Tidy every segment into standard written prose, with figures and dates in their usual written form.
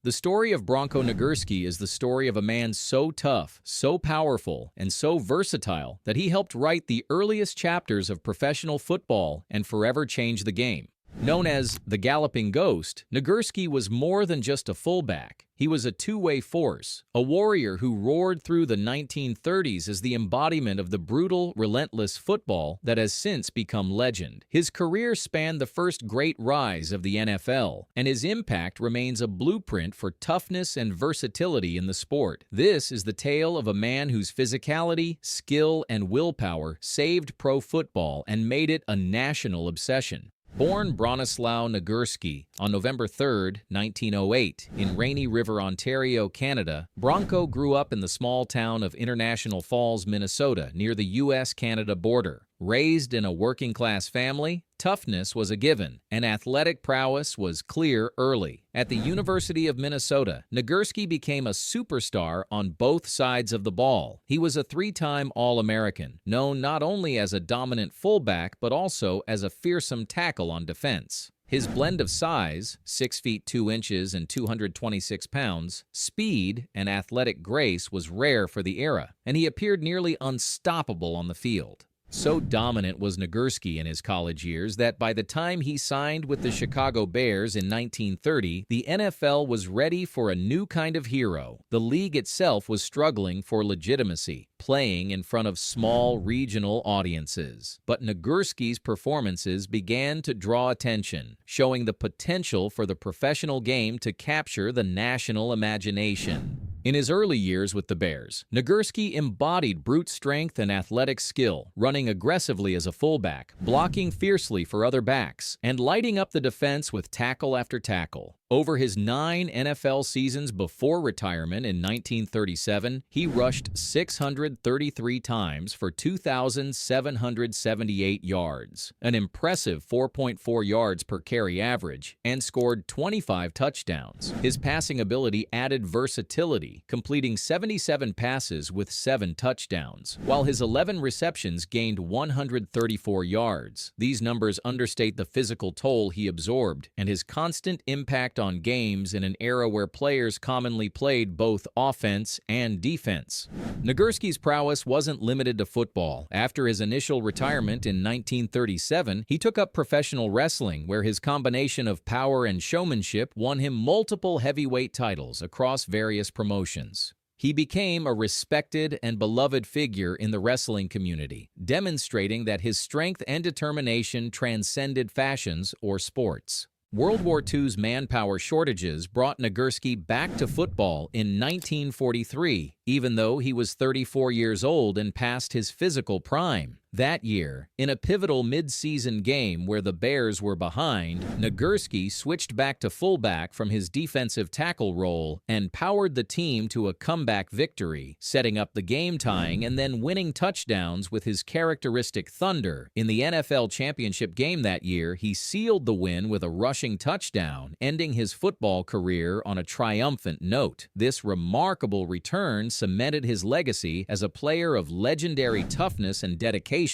The story of Bronco Nagurski is the story of a man so tough, so powerful, and so versatile that he helped write the earliest chapters of professional football and forever change the game. Known as the Galloping Ghost, Nagurski was more than just a fullback. He was a two-way force, a warrior who roared through the 1930s as the embodiment of the brutal, relentless football that has since become legend. His career spanned the first great rise of the NFL, and his impact remains a blueprint for toughness and versatility in the sport. This is the tale of a man whose physicality, skill, and willpower saved pro football and made it a national obsession. Born Bronislaw Nagurski on November 3, 1908, in Rainy River, Ontario, Canada, Bronco grew up in the small town of International Falls, Minnesota, near the U.S.-Canada border. Raised in a working-class family, toughness was a given, and athletic prowess was clear early. At the University of Minnesota, Nagurski became a superstar on both sides of the ball. He was a three-time All-American, known not only as a dominant fullback but also as a fearsome tackle on defense. His blend of size, 6 feet 2 inches and 226 pounds, speed, and athletic grace was rare for the era, and he appeared nearly unstoppable on the field. So dominant was Nagurski in his college years that by the time he signed with the Chicago Bears in 1930, the NFL was ready for a new kind of hero. The league itself was struggling for legitimacy, playing in front of small regional audiences. But Nagurski's performances began to draw attention, showing the potential for the professional game to capture the national imagination. In his early years with the Bears, Nagurski embodied brute strength and athletic skill, running aggressively as a fullback, blocking fiercely for other backs, and lighting up the defense with tackle after tackle. Over his 9 NFL seasons before retirement in 1937, he rushed 633 times for 2,778 yards, an impressive 4.4 yards per carry average, and scored 25 touchdowns. His passing ability added versatility, completing 77 passes with 7 touchdowns, while his 11 receptions gained 134 yards. These numbers understate the physical toll he absorbed and his constant impact on games in an era where players commonly played both offense and defense. Nagurski's prowess wasn't limited to football. After his initial retirement in 1937, he took up professional wrestling, where his combination of power and showmanship won him multiple heavyweight titles across various promotions. He became a respected and beloved figure in the wrestling community, demonstrating that his strength and determination transcended fashions or sports. World War II's manpower shortages brought Nagurski back to football in 1943, even though he was 34 years old and past his physical prime. That year, in a pivotal mid-season game where the Bears were behind, Nagurski switched back to fullback from his defensive tackle role and powered the team to a comeback victory, setting up the game-tying and then winning touchdowns with his characteristic thunder. In the NFL championship game that year, he sealed the win with a rushing touchdown, ending his football career on a triumphant note. This remarkable return cemented his legacy as a player of legendary toughness and dedication.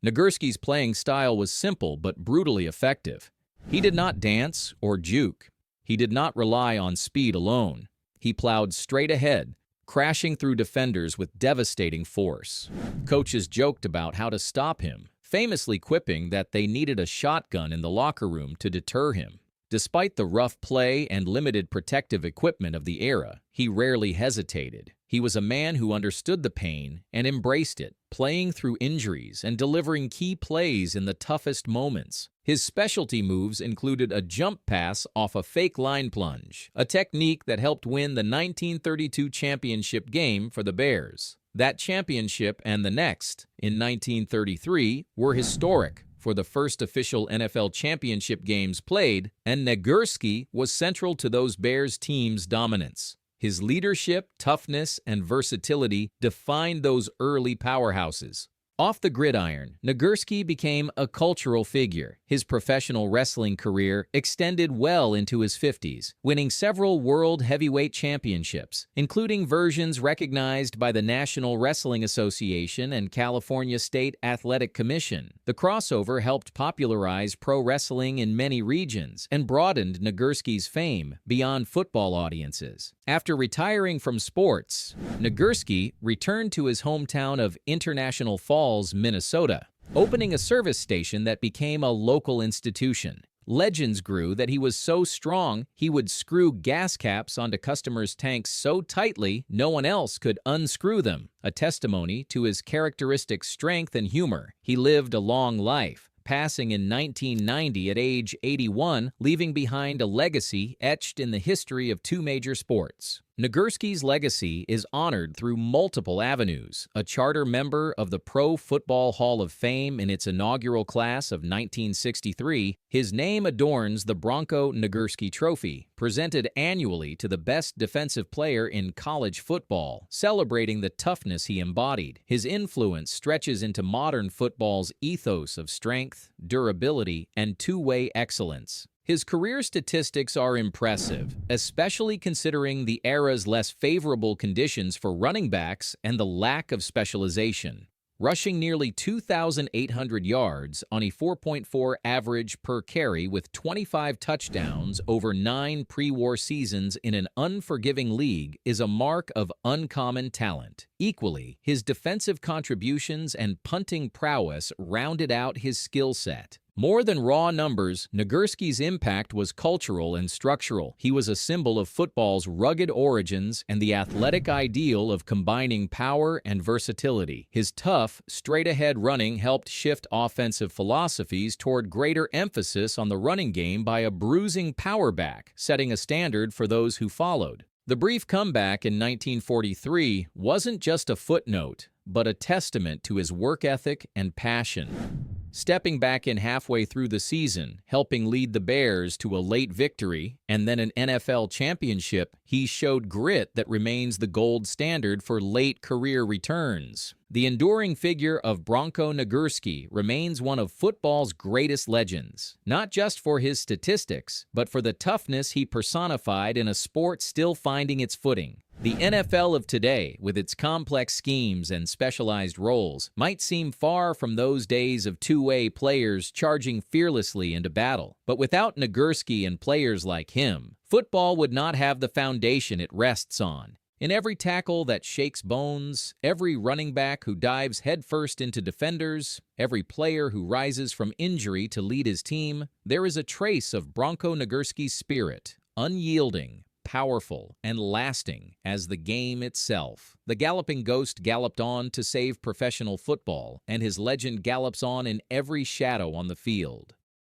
Nagurski's playing style was simple but brutally effective. He did not dance or juke. He did not rely on speed alone. He plowed straight ahead, crashing through defenders with devastating force. Coaches joked about how to stop him, famously quipping that they needed a shotgun in the locker room to deter him. Despite the rough play and limited protective equipment of the era, he rarely hesitated. He was a man who understood the pain and embraced it, playing through injuries and delivering key plays in the toughest moments. His specialty moves included a jump pass off a fake line plunge, a technique that helped win the 1932 championship game for the Bears. That championship and the next, in 1933, were historic for the first official NFL championship games played, and Nagurski was central to those Bears teams' dominance. His leadership, toughness, and versatility defined those early powerhouses. Off the gridiron, Nagurski became a cultural figure. His professional wrestling career extended well into his 50s, winning several world heavyweight championships, including versions recognized by the National Wrestling Association and California State Athletic Commission. The crossover helped popularize pro wrestling in many regions and broadened Nagurski's fame beyond football audiences. After retiring from sports, Nagurski returned to his hometown of International Falls, Minnesota, opening a service station that became a local institution. Legends grew that he was so strong he would screw gas caps onto customers' tanks so tightly no one else could unscrew them, a testimony to his characteristic strength and humor. He lived a long life, passing in 1990 at age 81, leaving behind a legacy etched in the history of two major sports. Nagurski's legacy is honored through multiple avenues: a charter member of the Pro Football Hall of Fame in its inaugural class of 1963, his name adorns the Bronko Nagurski Trophy, presented annually to the best defensive player in college football, celebrating the toughness he embodied. His influence stretches into modern football's ethos of strength, durability, and two-way excellence. His career statistics are impressive, especially considering the era's less favorable conditions for running backs and the lack of specialization. Rushing nearly 2,800 yards on a 4.4 average per carry with 25 touchdowns over 9 pre-war seasons in an unforgiving league is a mark of uncommon talent. Equally, his defensive contributions and punting prowess rounded out his skill set. More than raw numbers, Nagurski's impact was cultural and structural. He was a symbol of football's rugged origins and the athletic ideal of combining power and versatility. His tough, straight-ahead running helped shift offensive philosophies toward greater emphasis on the running game by a bruising power back, setting a standard for those who followed. The brief comeback in 1943 wasn't just a footnote, but a testament to his work ethic and passion. Stepping back in halfway through the season, helping lead the Bears to a late victory, and then an NFL championship, he showed grit that remains the gold standard for late career returns. The enduring figure of Bronko Nagurski remains one of football's greatest legends, not just for his statistics, but for the toughness he personified in a sport still finding its footing. The NFL of today, with its complex schemes and specialized roles, might seem far from those days of two-way players charging fearlessly into battle. But without Nagurski and players like him, football would not have the foundation it rests on. In every tackle that shakes bones, every running back who dives headfirst into defenders, every player who rises from injury to lead his team, there is a trace of Bronko Nagurski's spirit, unyielding, powerful, and lasting as the game itself. The galloping ghost galloped on to save professional football, and his legend gallops on in every shadow on the field.